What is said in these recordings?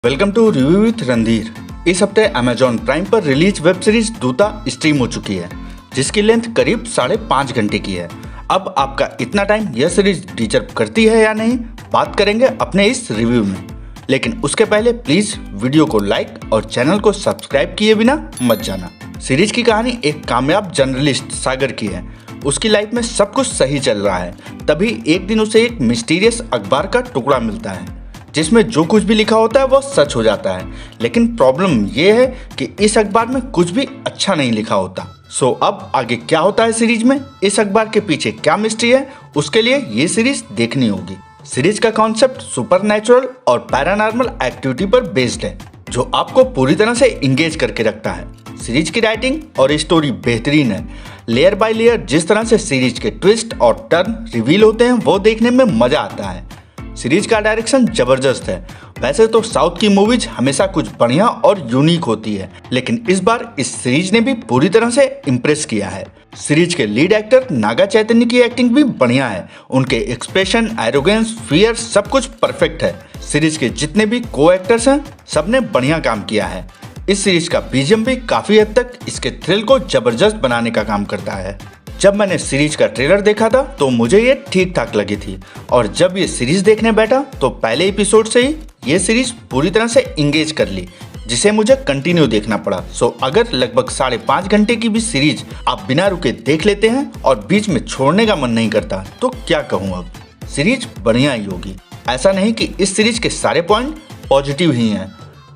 Welcome to review with Randhir. इस हफ्ते Amazon Prime पर release web series Dootha stream हो चुकी है, जिसकी लेंथ करीब 5.5 घंटे की है। अब आपका इतना टाइम यह सीरीज डिजर्व करती है या नहीं, बात करेंगे अपने इस रिव्यू में। लेकिन उसके पहले प्लीज वीडियो को लाइक और चैनल को सब्सक्राइब किए बिना मत जाना। सीरीज की कहानी एक कामयाब जर्नलिस्ट सागर की है। उसकी लाइफ में सब कुछ सही चल रहा है, तभी एक दिन उसे एक मिस्टीरियस अखबार का टुकड़ा मिलता है जिसमें जो कुछ भी लिखा होता है वो सच हो जाता है। लेकिन प्रॉब्लम ये है कि इस अखबार में कुछ भी अच्छा नहीं लिखा होता। सो अब आगे क्या होता है सीरीज में, इस अखबार के पीछे क्या मिस्ट्री है, उसके लिए ये सीरीज देखनी होगी। सीरीज का कॉन्सेप्ट सुपरनैचुरल और पैरानॉर्मल एक्टिविटी पर बेस्ड है, जो आपको पूरी तरह से इंगेज करके रखता है। सीरीज की राइटिंग और स्टोरी बेहतरीन है। लेयर बाय लेयर जिस तरह से सीरीज के ट्विस्ट और टर्न रिवील होते हैं वो देखने में मजा आता है। सीरीज का डायरेक्शन जबरदस्त है। वैसे तो साउथ की मूवीज हमेशा कुछ बढ़िया और यूनिक होती है, लेकिन इस बार इस सीरीज ने भी पूरी तरह से इम्प्रेस किया है। सीरीज के लीड एक्टर नागा चैतन्य की एक्टिंग भी बढ़िया है। उनके एक्सप्रेशन, एरोगेंस, फियर सब कुछ परफेक्ट है। सीरीज के जितने भी को एक्टर्स हैं सबने बढ़िया काम किया है। इस सीरीज का बीजीएम भी काफी हद तक इसके थ्रिल को जबरदस्त बनाने का काम करता है। जब मैंने सीरीज का ट्रेलर देखा था तो मुझे ये ठीक ठाक लगी थी, और जब ये सीरीज देखने बैठा तो पहले एपिसोड से ही ये सीरीज पूरी तरह से इंगेज कर ली, जिसे मुझे कंटिन्यू देखना पड़ा। सो अगर लगभग 5.5 घंटे की भी सीरीज आप बिना रुके देख लेते हैं और बीच में छोड़ने का मन नहीं करता तो क्या कहूँ, अब सीरीज बढ़िया ही होगी। ऐसा नहीं कि इस सीरीज के सारे पॉइंट पॉजिटिव ही हैं,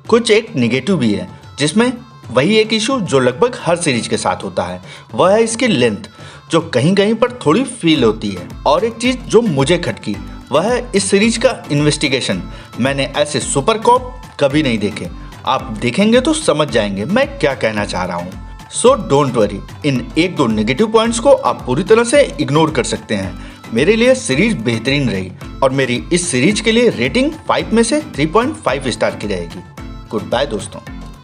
कुछ एक निगेटिव भी है, जिसमें वही एक इशू जो लगभग हर सीरीज के साथ होता है, वह है इसकी लेंथ, जो कहीं कहीं पर थोड़ी फील होती है। और एक चीज जो मुझे खटकी वह है इस सीरीज का इन्वेस्टिगेशन। मैंने ऐसे सुपर कॉप कभी नहीं देखे। आप देखेंगे तो समझ जाएंगे मैं क्या कहना चाह रहा हूँ। सो डोंट वरी, इन एक दो नेगेटिव पॉइंट्स को आप पूरी तरह से इग्नोर कर सकते हैं। मेरे लिए सीरीज बेहतरीन रही और मेरी इस सीरीज के लिए रेटिंग 5 में से 3.5 स्टार की रहेगी। गुड बाय दोस्तों।